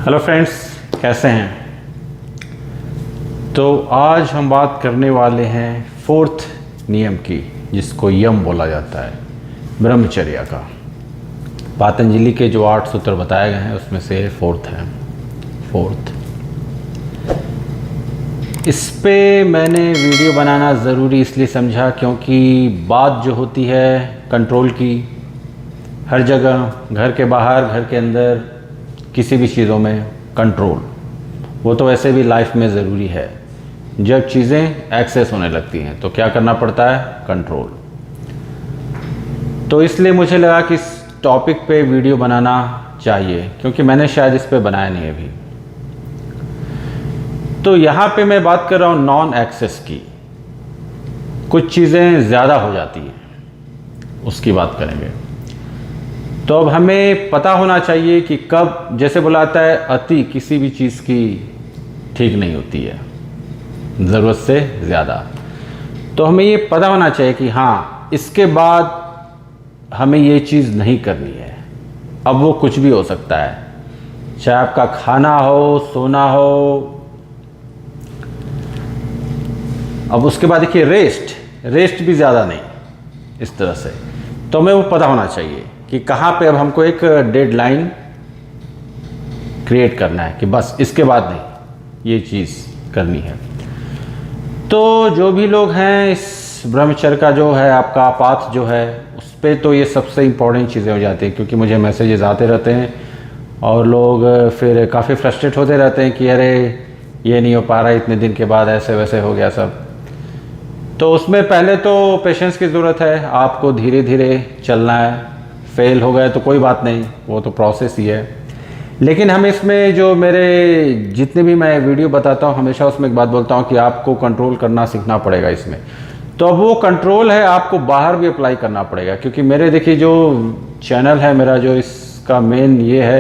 Hello friends, कैसे हैं। तो आज हम बात करने वाले हैं फोर्थ नियम की, जिसको यम बोला जाता है, ब्रह्मचर्य का। पतंजलि के जो 8 सूत्र बताए गए हैं उसमें से फोर्थ है। इस पे मैंने वीडियो बनाना ज़रूरी इसलिए समझा क्योंकि बात जो होती है कंट्रोल की, हर जगह, घर के बाहर, घर के अंदर, किसी भी चीज़ों में कंट्रोल, वो तो वैसे भी लाइफ में ज़रूरी है। जब चीज़ें एक्सेस होने लगती हैं तो क्या करना पड़ता है? कंट्रोल। तो इसलिए मुझे लगा कि इस टॉपिक पे वीडियो बनाना चाहिए, क्योंकि मैंने शायद इस पे बनाया नहीं अभी। तो यहाँ पे मैं बात कर रहा हूँ नॉन एक्सेस की। कुछ चीज़ें ज़्यादा हो जाती हैं, उसकी बात करेंगे। तो अब हमें पता होना चाहिए कि कब, जैसे बुलाता है, अति किसी भी चीज़ की ठीक नहीं होती है, ज़रूरत से ज़्यादा। तो हमें ये पता होना चाहिए कि हाँ, इसके बाद हमें ये चीज़ नहीं करनी है। अब वो कुछ भी हो सकता है, चाहे आपका खाना हो, सोना हो। अब उसके बाद देखिए, रेस्ट भी ज़्यादा नहीं, इस तरह से। तो हमें वो पता होना चाहिए कि कहाँ पे अब हमको एक डेडलाइन क्रिएट करना है कि बस इसके बाद नहीं, ये चीज़ करनी है। तो जो भी लोग हैं, इस ब्रह्मचर्य का जो है आपका पाथ जो है, उस पर तो ये सबसे इम्पोर्टेंट चीज़ें हो जाती हैं, क्योंकि मुझे मैसेजेस आते रहते हैं और लोग फिर काफ़ी फ्रस्ट्रेट होते रहते हैं कि अरे ये नहीं हो पा रहा, इतने दिन के बाद ऐसे वैसे हो गया सब। तो उसमें पहले तो पेशेंस की ज़रूरत है, आपको धीरे धीरे चलना है। फेल हो गए तो कोई बात नहीं, वो तो प्रोसेस ही है। लेकिन हम इसमें जो मेरे जितने भी मैं वीडियो बताता हूँ, हमेशा उसमें एक बात बोलता हूँ कि आपको कंट्रोल करना सीखना पड़ेगा इसमें। तो अब वो कंट्रोल है, आपको बाहर भी अप्लाई करना पड़ेगा, क्योंकि मेरे देखिए जो चैनल है मेरा, जो इसका मेन ये है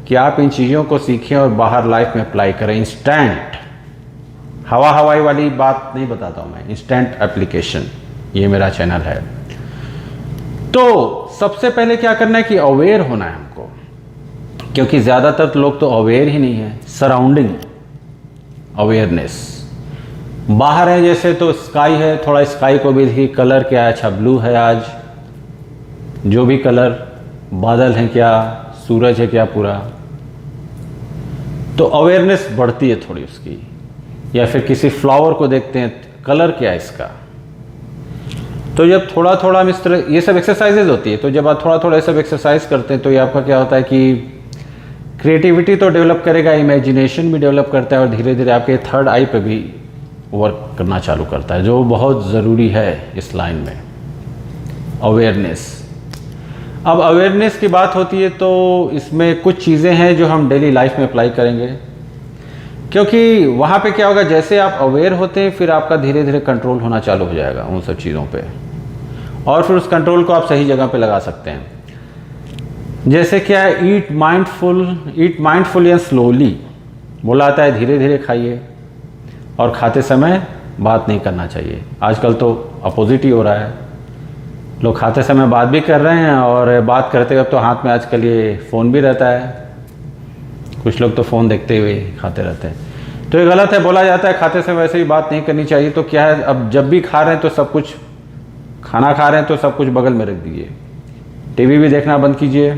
कि आप इन चीज़ों को सीखें और बाहर लाइफ में अप्लाई करें। इंस्टेंट हवाई वाली बात नहीं बताता हूँ मैं, इंस्टेंट एप्लीकेशन, ये मेरा चैनल है। तो सबसे पहले क्या करना है कि अवेयर होना है हमको, क्योंकि ज़्यादातर लोग तो अवेयर ही नहीं है। सराउंडिंग अवेयरनेस, बाहर है जैसे तो स्काई है, थोड़ा स्काई को भी देखिए, कलर क्या है, अच्छा ब्लू है आज, जो भी कलर, बादल हैं क्या, सूरज है क्या पूरा, तो अवेयरनेस बढ़ती है थोड़ी उसकी। या फिर किसी फ्लावर को देखते हैं, कलर क्या है इसका। तो जब थोड़ा थोड़ा हम इस तरह, ये सब एक्सरसाइजेज होती है, तो जब आप थोड़ा थोड़ा ये सब एक्सरसाइज करते हैं तो ये आपका क्या होता है कि क्रिएटिविटी तो डेवलप करेगा, इमेजिनेशन भी डेवलप करता है, और धीरे धीरे आपके थर्ड आई पे भी वर्क करना चालू करता है, जो बहुत ज़रूरी है इस लाइन में, अवेयरनेस। अब अवेयरनेस की बात होती है तो इसमें कुछ चीज़ें हैं जो हम डेली लाइफ में अप्लाई करेंगे, क्योंकि वहाँ पे क्या होगा, जैसे आप अवेयर होते हैं फिर आपका धीरे धीरे कंट्रोल होना चालू हो जाएगा उन सब चीज़ों पे, और फिर उस कंट्रोल को आप सही जगह पे लगा सकते हैं। जैसे क्या है, ईट माइंडफुल एंड स्लोली बोला आता है, धीरे धीरे खाइए, और खाते समय बात नहीं करना चाहिए। आजकल तो अपोजिट ही हो रहा है, लोग खाते समय बात भी कर रहे हैं, और बात करते वक्त तो हाथ में आजकल ये फ़ोन भी रहता है। कुछ लोग तो फ़ोन देखते हुए खाते रहते हैं, तो ये गलत है। बोला जाता है खाते समय वैसे ही बात नहीं करनी चाहिए। तो क्या है, अब जब भी खा रहे हैं तो सब कुछ, खाना खा रहे हैं तो सब कुछ बगल में रख दीजिए, टीवी भी देखना बंद कीजिए,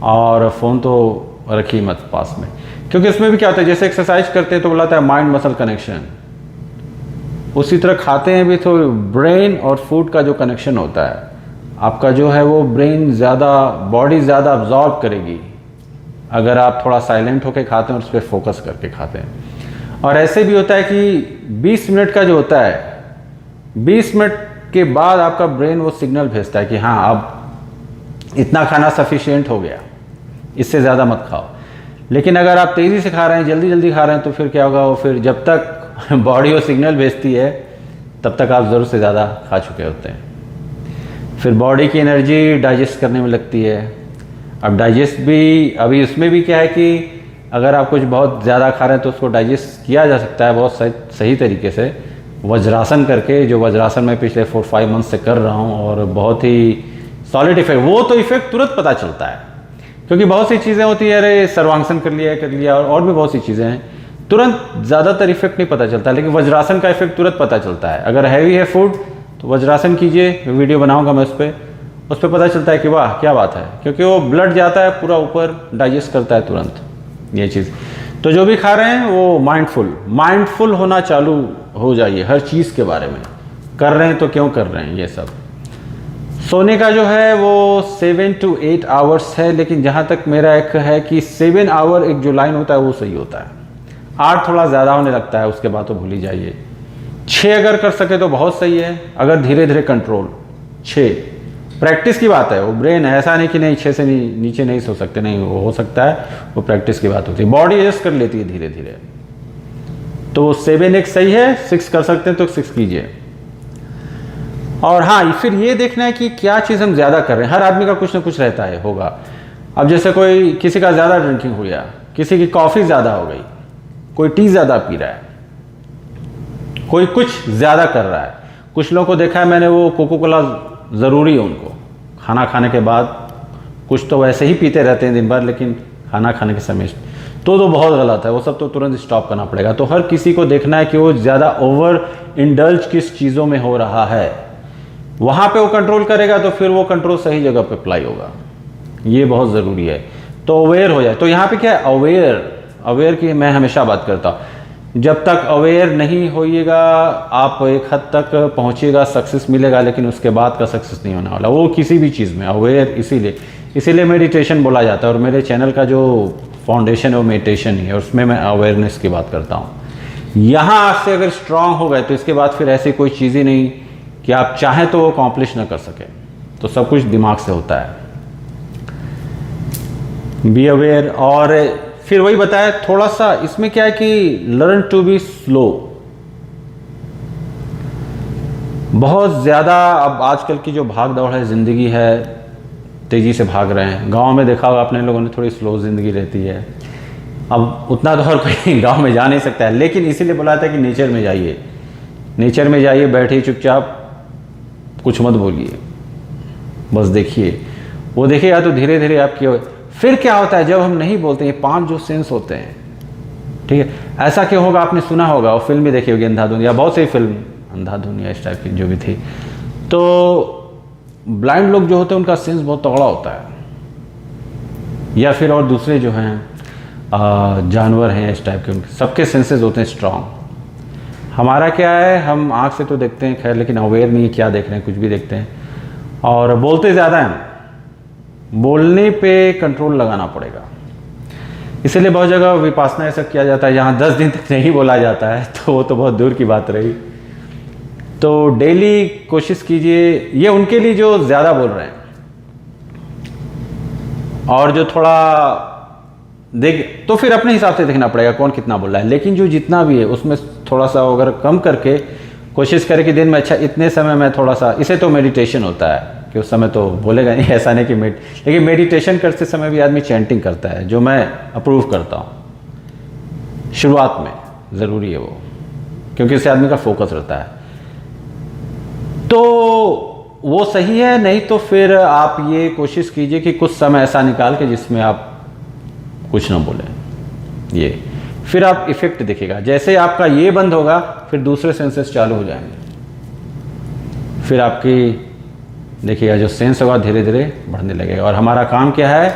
और फ़ोन तो रखिए मत पास में। क्योंकि इसमें भी क्या होता है, जैसे एक्सरसाइज करते हैं तो बोला जाता है माइंड मसल कनेक्शन, उसी तरह खाते हैं भी तो ब्रेन और फूड का जो कनेक्शन होता है आपका, जो है वो ब्रेन ज़्यादा, बॉडी ज़्यादा अब्जॉर्ब करेगी अगर आप थोड़ा साइलेंट होकर खाते हैं और उस पर फोकस करके खाते हैं। और ऐसे भी होता है कि 20 मिनट का जो होता है, 20 मिनट के बाद आपका ब्रेन वो सिग्नल भेजता है कि हाँ, अब इतना खाना सफिशिएंट हो गया, इससे ज़्यादा मत खाओ। लेकिन अगर आप तेज़ी से खा रहे हैं, जल्दी जल्दी खा रहे हैं, तो फिर क्या होगा, वो फिर जब तक बॉडी वो सिग्नल भेजती है तब तक आप ज़रूरत से ज़्यादा खा चुके होते हैं। फिर बॉडी की एनर्जी डाइजेस्ट करने में लगती है। अब डाइजेस्ट भी, अभी उसमें भी क्या है कि अगर आप कुछ बहुत ज़्यादा खा रहे हैं तो उसको डाइजेस्ट किया जा सकता है बहुत सही तरीके से, वज्रासन करके, जो वज्रासन मैं पिछले 4-5 मंथ से कर रहा हूँ, और बहुत ही सॉलिड इफेक्ट, वो तो इफेक्ट तुरंत पता चलता है। क्योंकि बहुत सी चीज़ें होती है, अरे सर्वांगसन कर लिया और भी बहुत सी चीज़ें हैं, तुरंत ज़्यादातर इफेक्ट नहीं पता चलता, लेकिन वज्रासन का इफेक्ट तुरंत पता चलता है। अगर हैवी है फूड तो वज्रासन कीजिए, वीडियो बनाऊंगा मैं उस पर पता चलता है कि वाह क्या बात है, क्योंकि वो ब्लड जाता है पूरा ऊपर, डाइजेस्ट करता है तुरंत ये चीज़। तो जो भी खा रहे हैं वो माइंडफुल होना चालू हो जाइए हर चीज़ के बारे में। कर रहे हैं तो क्यों कर रहे हैं ये सब। सोने का जो है वो 7 to 8 आवर्स है, लेकिन जहाँ तक मेरा एक है कि 7 आवर एक जो लाइन होता है वो सही होता है। 8 थोड़ा ज़्यादा होने लगता है, उसके बाद तो भूल ही जाइए। 6 अगर कर सके तो बहुत सही है, अगर धीरे धीरे कंट्रोल। 6 प्रैक्टिस की बात है, वो ब्रेन है, ऐसा नहीं कि नहीं 6 से नीचे नहीं सो सकते, नहीं, वो हो सकता है, वो प्रैक्टिस की बात होती है, बॉडी एडजस्ट कर लेती है धीरे धीरे। तो 7 एक सही है, 6 कर सकते हैं तो 6 कीजिए। और हाँ, फिर ये देखना है कि क्या चीज़ हम ज़्यादा कर रहे हैं। हर आदमी का कुछ ना कुछ रहता है, होगा। अब जैसे किसी का ज़्यादा ड्रिंकिंग हो गया, किसी की कॉफ़ी ज़्यादा हो गई, कोई टी ज़्यादा पी रहा है, कोई कुछ ज़्यादा कर रहा है। कुछ लोगों को देखा है मैंने, वो कोको कोला ज़रूरी है उनको खाना खाने के बाद। कुछ तो वैसे ही पीते रहते हैं दिन भर, लेकिन खाना खाने के समय तो बहुत गलत है, वो सब तो तुरंत स्टॉप करना पड़ेगा। तो हर किसी को देखना है कि वो ज़्यादा ओवर इंडल्ज किस चीज़ों में हो रहा है, वहाँ पे वो कंट्रोल करेगा तो फिर वो कंट्रोल सही जगह पे अप्लाई होगा। ये बहुत ज़रूरी है। तो अवेयर हो जाए। तो यहाँ पे क्या है, अवेयर की मैं हमेशा बात करता हूँ। जब तक अवेयर नहीं होइएगा आप एक हद तक पहुँचिएगा, सक्सेस मिलेगा, लेकिन उसके बाद का सक्सेस नहीं होने वाला, वो किसी भी चीज़ में। अवेयर इसीलिए मेडिटेशन बोला जाता है, और मेरे चैनल का जो फाउंडेशन है वो मेडिटेशन ही है, उसमें मैं अवेयरनेस की बात करता हूँ। यहाँ से अगर स्ट्रांग हो गए तो इसके बाद फिर ऐसी कोई चीज़ ही नहीं कि आप चाहें तो वो अकॉम्प्लिश ना कर सके। तो सब कुछ दिमाग से होता है। Be aware. और फिर वही बताया थोड़ा सा, इसमें क्या है कि लर्न टू बी स्लो। बहुत ज़्यादा अब आजकल की जो भाग दौड़ है, ज़िंदगी है, तेज़ी से भाग रहे हैं। गांव में देखा होगा अपने लोगों ने, थोड़ी स्लो ज़िंदगी रहती है। अब उतना तो हर कोई गांव में जा नहीं सकता है, लेकिन इसीलिए बुलाया था कि नेचर में जाइए, बैठिए चुपचाप, कुछ मत बोलिए, बस देखिए। वो देखिएगा तो धीरे धीरे आपकी। फिर क्या होता है जब हम नहीं बोलते, ये 5 जो सेंस होते हैं, ठीक है, ऐसा क्यों होगा, आपने सुना होगा, और फिल्म भी देखी होगी, अंधाधुन, या बहुत सी फिल्म अंधाधुन या इस टाइप की जो भी थी। तो ब्लाइंड लोग जो होते हैं उनका सेंस बहुत तगड़ा होता है, या फिर और दूसरे जो हैं जानवर हैं इस टाइप के, उनके सबके सेंसेस होते हैं स्ट्रांग। हमारा क्या है, हम आँख से तो देखते हैं खैर, लेकिन अवेयर नहीं है क्या देख रहे हैं, कुछ भी देखते हैं और बोलते ज़्यादा हैं। बोलने पे कंट्रोल लगाना पड़ेगा। इसलिए बहुत जगह विपासना ऐसा किया जाता है जहाँ 10 दिन तक नहीं बोला जाता है, तो वो तो बहुत दूर की बात रही। तो डेली कोशिश कीजिए, ये उनके लिए जो ज़्यादा बोल रहे हैं, और जो थोड़ा तो फिर अपने हिसाब से देखना पड़ेगा कौन कितना बोल रहा है। लेकिन जो जितना भी है उसमें थोड़ा सा अगर कम करके कोशिश करें कि दिन में अच्छा इतने समय में थोड़ा सा, इसे तो मेडिटेशन होता है कि उस समय तो बोलेगा नहीं, ऐसा नहीं कि लेकिन मेडिटेशन करते समय भी आदमी चैंटिंग करता है, जो मैं अप्रूव करता हूँ। शुरुआत में ज़रूरी है वो, क्योंकि इससे आदमी का फोकस रहता है। तो वो सही है। नहीं तो फिर आप ये कोशिश कीजिए कि कुछ समय ऐसा निकाल के जिसमें आप कुछ ना बोलें, ये फिर आप इफेक्ट दिखेगा। जैसे आपका ये बंद होगा फिर दूसरे सेंसेस चालू हो जाएंगे, फिर आपकी देखिएगा जो सेंस होगा धीरे धीरे बढ़ने लगेगा। और हमारा काम क्या है,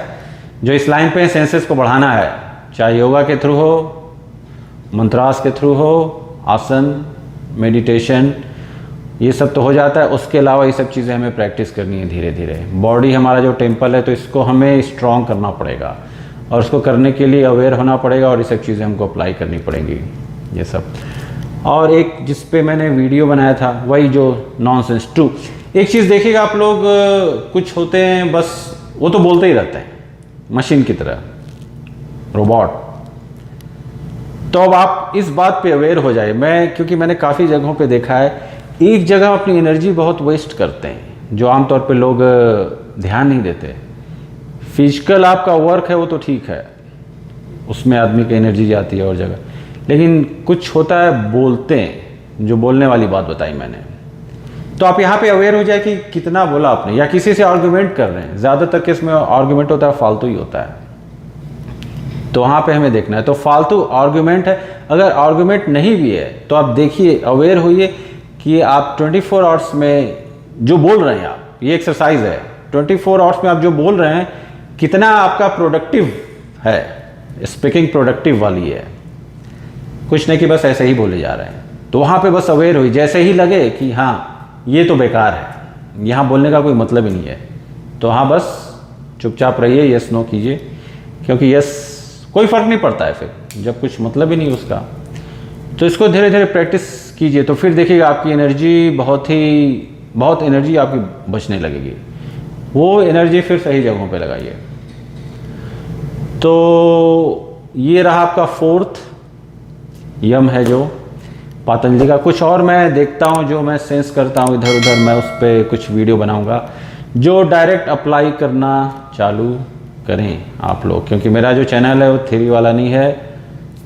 जो इस लाइन पे सेंसेस को बढ़ाना है, चाहे योगा के थ्रू हो, मंत्रास के थ्रू हो, आसन, मेडिटेशन, ये सब तो हो जाता है। उसके अलावा ये सब चीज़ें हमें प्रैक्टिस करनी है धीरे धीरे। बॉडी हमारा जो टेम्पल है, तो इसको हमें स्ट्रॉन्ग करना पड़ेगा, और उसको करने के लिए अवेयर होना पड़ेगा, और ये सब चीज़ें हमको अप्लाई करनी पड़ेंगी ये सब। और एक जिस पे मैंने वीडियो बनाया था, वही जो नॉनसेंस 2, एक चीज़ देखिएगा आप लोग, कुछ होते हैं बस वो तो बोलते ही रहते हैं मशीन की तरह, रोबोट। तो अब आप इस बात पे अवेयर हो जाए। क्योंकि मैंने काफ़ी जगहों पे देखा है, एक जगह अपनी एनर्जी बहुत वेस्ट करते हैं, जो आमतौर पे लोग ध्यान नहीं देते। फिजिकल आपका वर्क है वो तो ठीक है, उसमें आदमी की एनर्जी जाती है और जगह, लेकिन कुछ होता है बोलते हैं, जो बोलने वाली बात बताई मैंने, तो आप यहाँ पे अवेयर हो जाए कि कितना बोला आपने, या किसी से आर्गुमेंट कर रहे हैं, ज़्यादातर केस में आर्गुमेंट होता है फालतू ही होता है, तो वहाँ पे हमें देखना है। तो फालतू आर्गुमेंट है, अगर आर्गुमेंट नहीं भी है तो आप देखिए, अवेयर होइए कि आप 24 आवर्स में जो बोल रहे हैं आप, ये एक्सरसाइज है, 24 आवर्स में आप जो बोल रहे हैं कितना आपका प्रोडक्टिव है, स्पीकिंग प्रोडक्टिव वाली है, कुछ नहीं कि बस ऐसे ही बोले जा रहे हैं। तो वहाँ पे बस अवेयर हुई, जैसे ही लगे कि हाँ ये तो बेकार है, यहाँ बोलने का कोई मतलब ही नहीं है, तो हाँ बस चुपचाप रहिए, यस नो कीजिए, क्योंकि यस कोई फ़र्क नहीं पड़ता है फिर जब कुछ मतलब ही नहीं उसका। तो इसको धीरे धीरे प्रैक्टिस कीजिए, तो फिर देखिएगा आपकी एनर्जी बहुत एनर्जी आपकी बचने लगेगी, वो एनर्जी फिर सही जगहों पे लगाइए। तो ये रहा आपका 4th यम है जो पतंजलि का। कुछ और मैं देखता हूँ जो मैं सेंस करता हूँ इधर उधर, मैं उस पर कुछ वीडियो बनाऊँगा। जो डायरेक्ट अप्लाई करना चालू करें आप लोग, क्योंकि मेरा जो चैनल है वो थ्योरी वाला नहीं है।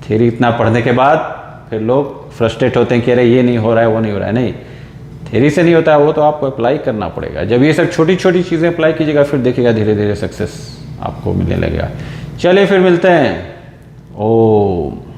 थ्योरी इतना पढ़ने के बाद फिर लोग फ्रस्ट्रेट होते हैं कि अरे ये नहीं हो रहा है, वो नहीं हो रहा है। नहीं, थ्योरी से नहीं होता है, वो तो आपको अप्लाई करना पड़ेगा। जब ये सब छोटी छोटी चीज़ें अप्लाई कीजिएगा फिर देखिएगा धीरे धीरे सक्सेस आपको मिलने लगेगा। चलिए फिर मिलते हैं। ओम।